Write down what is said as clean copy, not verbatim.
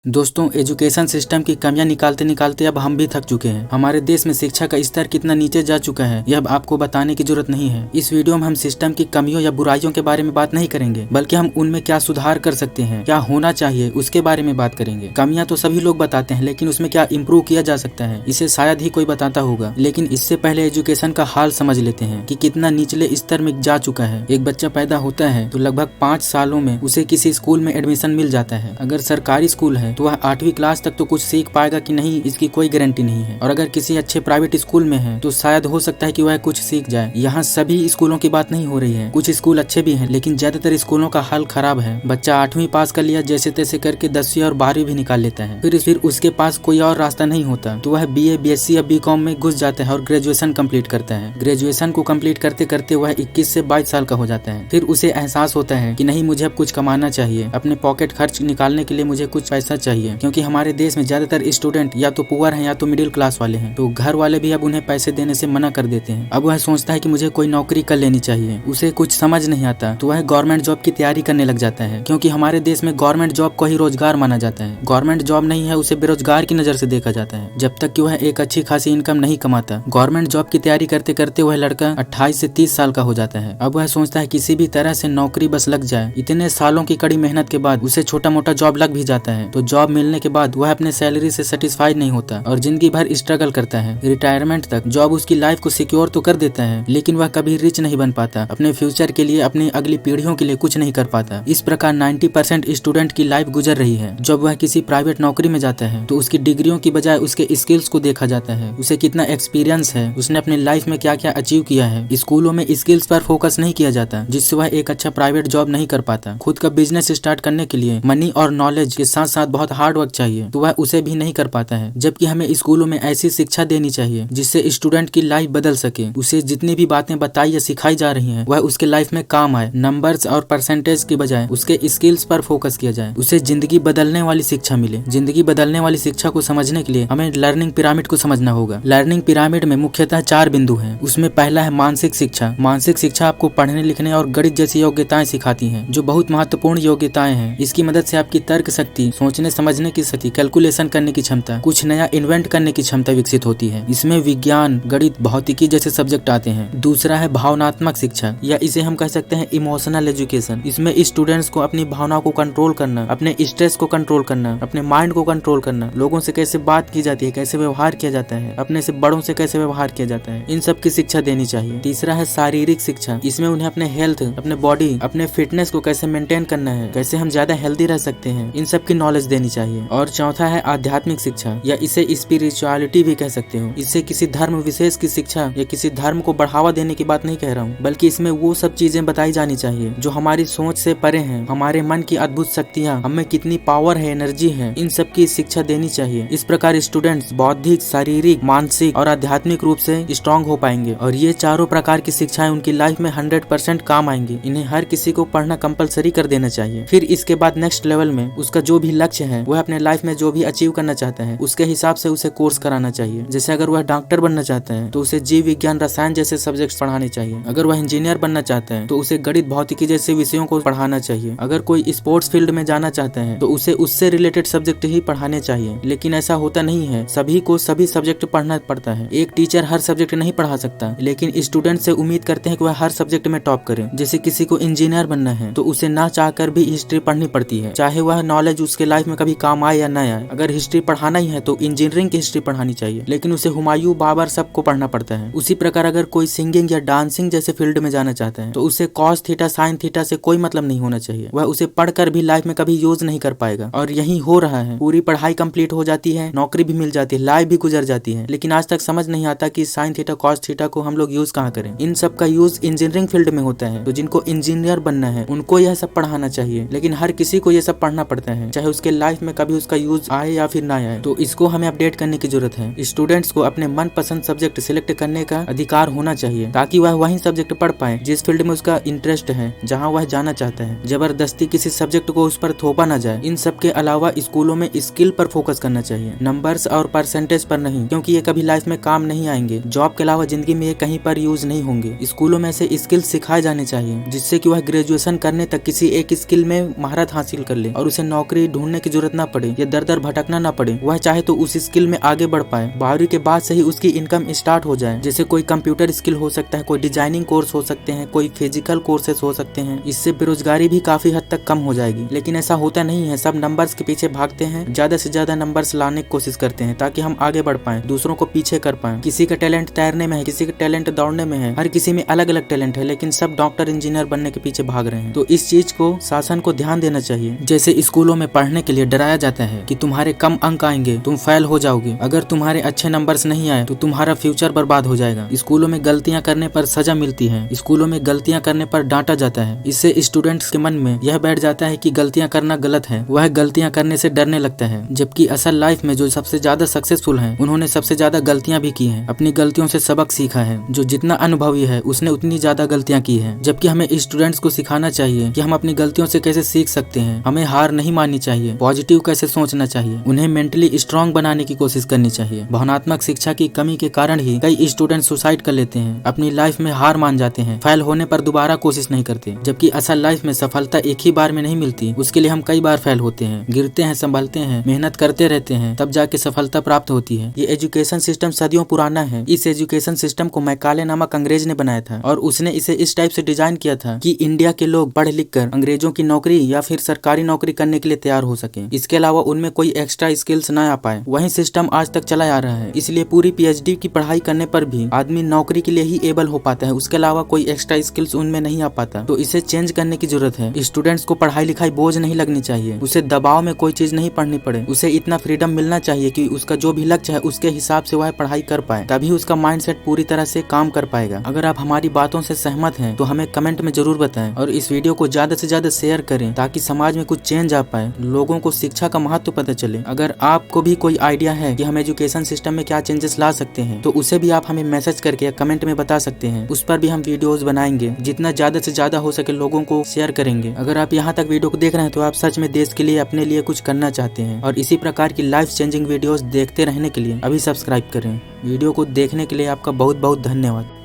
दोस्तों, education system की कमियां निकालते निकालते अब हम भी थक चुके हैं। हमारे देश में शिक्षा का स्तर कितना नीचे जा चुका है यह अब आपको बताने की जरूरत नहीं है। इस वीडियो में हम सिस्टम की कमियों या बुराइयों के बारे में बात नहीं करेंगे, बल्कि हम उनमें क्या सुधार कर सकते हैं, क्या होना चाहिए उसके बारे में बात करेंगे। कमियां तो सभी लोग बताते हैं, लेकिन उसमें क्या इम्प्रूव किया जा सकता है इसे शायद ही कोई बताता होगा। लेकिन इससे पहले एजुकेशन का हाल समझ लेते हैं कि कितना निचले स्तर में जा चुका है। एक बच्चा पैदा होता है तो लगभग 5 सालों में उसे किसी स्कूल में एडमिशन मिल जाता है। अगर सरकारी स्कूल है तो वह 8वीं क्लास तक तो कुछ सीख पाएगा कि नहीं, इसकी कोई गारंटी नहीं है। और अगर किसी अच्छे प्राइवेट स्कूल में है तो शायद हो सकता है कि वह कुछ सीख जाए। यहाँ सभी स्कूलों की बात नहीं हो रही है, कुछ स्कूल अच्छे भी हैं, लेकिन ज्यादातर स्कूलों का हाल खराब है। बच्चा 8वीं पास कर लिया जैसे तैसे करके 10वीं और 12वीं भी निकाल लेता है। फिर उसके पास कोई और रास्ता नहीं होता तो वह BA BSc या BCom में घुस जाता है और ग्रेजुएशन कंप्लीट करता है। ग्रेजुएशन को कंप्लीट करते करते वह 21 से 22 साल का हो जाता है। फिर उसे एहसास होता है कि नहीं, मुझे अब कुछ कमाना चाहिए, अपने पॉकेट खर्च निकालने के लिए मुझे कुछ पैसा चाहिए। क्योंकि हमारे देश में ज्यादातर स्टूडेंट या तो पुअर हैं या तो मिडिल क्लास वाले हैं, तो घर वाले भी अब उन्हें पैसे देने से मना कर देते हैं। अब वह सोचता है कि मुझे कोई नौकरी कर लेनी चाहिए। उसे कुछ समझ नहीं आता तो वह गवर्नमेंट जॉब की तैयारी करने लग जाता है, क्योंकि हमारे देश में गवर्नमेंट जॉब को ही रोजगार माना जाता है। गवर्नमेंट जॉब नहीं है उसे बेरोजगार की नजर से देखा जाता है, जब तक कि वह एक अच्छी खासी इनकम नहीं कमाता। गवर्नमेंट जॉब की तैयारी करते करते वह लड़का 28 से 30 साल का हो जाता है। अब वह सोचता है किसी भी तरह से नौकरी बस लग जाए। इतने सालों की कड़ी मेहनत के बाद उसे छोटा मोटा जॉब लग भी जाता है, तो जॉब मिलने के बाद वह अपने सैलरी से सेटिस्फाइड नहीं होता और जिंदगी भर स्ट्रगल करता है। रिटायरमेंट तक जॉब उसकी लाइफ को सिक्योर तो कर देता है, लेकिन वह कभी रिच नहीं बन पाता। अपने फ्यूचर के लिए, अपनी अगली पीढ़ियों के लिए कुछ नहीं कर पाता। इस प्रकार 90% स्टूडेंट की लाइफ गुजर रही है। जब वह किसी प्राइवेट नौकरी में जाता है तो उसकी डिग्रियों की बजाय उसके स्किल्स को देखा जाता है। उसे कितना एक्सपीरियंस है, उसने अपनी लाइफ में क्या क्या अचीव किया है। स्कूलों में स्किल्स पर फोकस नहीं किया जाता, जिससे वह एक अच्छा प्राइवेट जॉब नहीं कर पाता। खुद का बिजनेस स्टार्ट करने के लिए मनी और नॉलेज के साथ साथ बहुत हार्ड वर्क चाहिए, तो वह उसे भी नहीं कर पाता है। जबकि हमें स्कूलों में ऐसी शिक्षा देनी चाहिए जिससे स्टूडेंट की लाइफ बदल सके। उसे जितनी भी बातें बताई या सिखाई जा रही हैं वह उसके लाइफ में काम आए। नंबर्स और परसेंटेज की बजाय उसके स्किल्स पर फोकस किया जाए। उसे जिंदगी बदलने वाली शिक्षा मिले। जिंदगी बदलने वाली शिक्षा को समझने के लिए हमें लर्निंग पिरामिड को समझना होगा। लर्निंग पिरामिड में मुख्यतः 4 बिंदु हैं। उसमें पहला है मानसिक शिक्षा। मानसिक शिक्षा आपको पढ़ने लिखने और गणित जैसी योग्यताएं सिखाती है, जो बहुत महत्वपूर्ण योग्यताएं हैं। इसकी मदद से आपकी तर्क शक्ति, सोचने समझने की शक्ति, कैलकुलेशन करने की क्षमता, कुछ नया इन्वेंट करने की क्षमता विकसित होती है। इसमें विज्ञान, गणित, भौतिकी जैसे सब्जेक्ट आते हैं। दूसरा है भावनात्मक शिक्षा, या इसे हम कह सकते हैं इमोशनल एजुकेशन। इसमें स्टूडेंट्स को अपनी भावनाओं को कंट्रोल करना, अपने स्ट्रेस को कंट्रोल करना, अपने माइंड को कंट्रोल करना, लोगों से कैसे बात की जाती है, कैसे व्यवहार किया जाता है, अपने से बड़ों से कैसे व्यवहार किया जाता है, इन सब की शिक्षा देनी चाहिए। तीसरा है शारीरिक शिक्षा। इसमें उन्हें अपने हेल्थ, अपने बॉडी, अपने फिटनेस को कैसे मेंटेन करना है, कैसे हम ज्यादा हेल्दी रह सकते हैं, इन सब की नॉलेज देनी चाहिए। और चौथा है आध्यात्मिक शिक्षा, या इसे स्पिरिचुअलिटी भी कह सकते हो। इससे किसी धर्म विशेष की शिक्षा या किसी धर्म को बढ़ावा देने की बात नहीं कह रहा हूँ, बल्कि इसमें वो सब चीजें बताई जानी चाहिए जो हमारी सोच से परे हैं। हमारे मन की अद्भुत शक्तियाँ, हमें कितनी पावर है, एनर्जी है, इन सब की शिक्षा देनी चाहिए। इस प्रकार स्टूडेंट्स बौद्धिक, शारीरिक, मानसिक और आध्यात्मिक रूप से स्ट्रांग हो पाएंगे और ये चारों प्रकार की शिक्षाएं उनकी लाइफ में 100% काम आएंगी। इन्हें हर किसी को पढ़ना कंपलसरी कर देना चाहिए। फिर इसके बाद नेक्स्ट लेवल में उसका जो भी लक्ष्य है, वह अपने लाइफ में जो भी अचीव करना चाहता है, उसके हिसाब से उसे कोर्स कराना चाहिए। जैसे अगर वह डॉक्टर बनना चाहता है तो उसे जीव विज्ञान, रसायन जैसे सब्जेक्ट्स पढ़ाने चाहिए। अगर वह इंजीनियर बनना चाहता है तो उसे गणित, भौतिकी जैसे विषयों को पढ़ाना चाहिए। अगर कोई स्पोर्ट्स फील्ड में जाना चाहता है तो उसे उससे रिलेटेड सब्जेक्ट ही पढ़ाने चाहिए। लेकिन ऐसा होता नहीं है, सभी को सभी सब्जेक्ट पढ़ना पड़ता है। एक टीचर हर सब्जेक्ट नहीं पढ़ा सकता, लेकिन स्टूडेंट से उम्मीद करते हैं कि वह हर सब्जेक्ट में टॉप करे। जैसे किसी को इंजीनियर बनना है तो उसे ना चाहकर भी हिस्ट्री पढ़नी पड़ती है, चाहे वह नॉलेज उसके लाइफ में कभी काम आए या न आए। अगर हिस्ट्री पढ़ाना ही है तो इंजीनियरिंग की हिस्ट्री पढ़ानी चाहिए, लेकिन उसे हुमायूं, बाबर सबको पढ़ना पड़ता है। उसी प्रकार अगर कोई सिंगिंग या डांसिंग जैसे फील्ड में जाना चाहता है तो उसे कॉस थीटा, साइन थीटा से कोई मतलब नहीं होना चाहिए। वह उसे पढ़कर भी लाइफ में कभी यूज नहीं कर पाएगा, और यही हो रहा है। पूरी पढ़ाई कंप्लीट हो जाती है, नौकरी भी मिल जाती है, लाइफ भी गुजर जाती है, लेकिन आज तक समझ नहीं आता कि साइन थीटा, कॉस थीटा को हम लोग यूज कहाँ करें। इन सब का यूज इंजीनियरिंग फील्ड में होता है, तो जिनको इंजीनियर बनना है उनको यह सब पढ़ाना चाहिए। लेकिन हर किसी को यह सब पढ़ना पड़ता है, चाहे उसके लाइफ में कभी उसका यूज आए या फिर ना आए। तो इसको हमें अपडेट करने की जरूरत है। स्टूडेंट्स को अपने मनपसंद सब्जेक्ट सिलेक्ट करने का अधिकार होना चाहिए, ताकि वह वही सब्जेक्ट पढ़ पाए जिस फील्ड में उसका इंटरेस्ट है, जहाँ वह जाना चाहता है। जबरदस्ती किसी सब्जेक्ट को उस पर थोपा ना जाए। इन सब के अलावा स्कूलों में स्किल पर फोकस करना चाहिए, नंबर्स और परसेंटेज पर नहीं, क्योंकि ये कभी लाइफ में काम नहीं आएंगे। जॉब के अलावा जिंदगी में ये कहीं पर यूज नहीं होंगे। स्कूलों में से स्किल सिखाए जाने चाहिए, जिससे कि वह ग्रेजुएशन करने तक किसी एक स्किल में महारत हासिल कर ले और उसे नौकरी ढूंढने की जरूरत ना पड़े या दर दर भटकना ना पड़े, वह चाहे तो उस स्किल में आगे बढ़ पाए। 12वीं के बाद से ही उसकी इनकम स्टार्ट हो जाए। जैसे कोई कंप्यूटर स्किल हो सकता है, कोई डिजाइनिंग कोर्स हो सकते हैं, कोई फिजिकल कोर्सेस हो सकते हैं। इससे बेरोजगारी भी काफी हद तक कम हो जाएगी। लेकिन ऐसा होता नहीं है, सब नंबर्स के पीछे भागते हैं, ज्यादा से ज्यादा नंबर्स लाने की कोशिश करते हैं ताकि हम आगे बढ़ पाए, दूसरों को पीछे कर पाए। किसी का टैलेंट तैरने में है, किसी का टैलेंट दौड़ने में है, हर किसी में अलग अलग टैलेंट है, लेकिन सब डॉक्टर इंजीनियर बनने के पीछे भाग रहे हैं। तो इस चीज को शासन को ध्यान देना चाहिए। जैसे स्कूलों में पढ़ने के लिए डराया जाता है कि तुम्हारे कम अंक आएंगे, तुम फेल हो जाओगे, अगर तुम्हारे अच्छे नंबर्स नहीं आए तो तुम्हारा फ्यूचर बर्बाद हो जाएगा। स्कूलों में गलतियां करने पर सजा मिलती है, स्कूलों में गलतियां करने पर डांटा जाता है। इससे स्टूडेंट्स के मन में यह बैठ जाता है कि गलतियां करना गलत है, वह गलतियां करने से डरने लगता है। जबकि असल लाइफ में जो सबसे ज्यादा सक्सेसफुल हैं, उन्होंने सबसे ज्यादा गलतियां भी की हैं, अपनी गलतियों से सबक सीखा है। जो जितना अनुभवी है उसने उतनी ज्यादा गलतियां की है। जबकि हमें स्टूडेंट्स को सिखाना चाहिए कि हम अपनी गलतियों से कैसे सीख सकते हैं, हमें हार नहीं माननी चाहिए, पॉजिटिव कैसे सोचना चाहिए, उन्हें मेंटली स्ट्रांग बनाने की कोशिश करनी चाहिए। भावनात्मक शिक्षा की कमी के कारण ही कई स्टूडेंट सुसाइड कर लेते हैं, अपनी लाइफ में हार मान जाते हैं, फेल होने पर दोबारा कोशिश नहीं करते। जबकि असल लाइफ में सफलता एक ही बार में नहीं मिलती, उसके लिए हम कई बार फेल होते हैं, गिरते हैं, संभलते हैं, मेहनत करते रहते हैं, तब जाके सफलता प्राप्त होती है। ये एजुकेशन सिस्टम सदियों पुराना है। इस एजुकेशन सिस्टम को मैकाले नामक अंग्रेज ने बनाया था और उसने इसे इस टाइप से डिजाइन किया था कि इंडिया के लोग पढ़ लिख कर अंग्रेजों की नौकरी या फिर सरकारी नौकरी करने के लिए तैयार हो सके। इसके अलावा उनमें कोई एक्स्ट्रा स्किल्स न आ पाए। वही सिस्टम आज तक चला आ रहा है। इसलिए पूरी PhD की पढ़ाई करने पर भी आदमी नौकरी के लिए ही एबल हो पाता है, उसके अलावा कोई एक्स्ट्रा स्किल्स उनमें नहीं आ पाता। तो इसे चेंज करने की जरूरत है। स्टूडेंट्स को पढ़ाई लिखाई बोझ नहीं लगनी चाहिए, उसे दबाव में कोई चीज नहीं पढ़नी पड़े, उसे इतना फ्रीडम मिलना चाहिए कि उसका जो भी लक्ष्य है उसके हिसाब से वह पढ़ाई कर पाए, तभी उसका माइंडसेट पूरी तरह से काम कर पाएगा। अगर आप हमारी बातों से सहमत हैं तो हमें कमेंट में जरूर बताएं और इस वीडियो को ज्यादा से ज्यादा शेयर करें ताकि समाज में कुछ चेंज आ पाए, लोगों को शिक्षा का महत्व पता चले। अगर आपको भी कोई आइडिया है कि हम एजुकेशन सिस्टम में क्या चेंजेस ला सकते हैं तो उसे भी आप हमें मैसेज करके या कमेंट में बता सकते हैं। उस पर भी हम वीडियोस बनाएंगे, जितना ज्यादा से ज्यादा हो सके लोगों को शेयर करेंगे। अगर आप यहाँ तक वीडियो को देख रहे हैं तो आप सच में देश के लिए, अपने लिए कुछ करना चाहते हैं और इसी प्रकार की लाइफ चेंजिंग वीडियोस देखते रहने के लिए अभी सब्सक्राइब करें। वीडियो को देखने के लिए आपका बहुत बहुत धन्यवाद।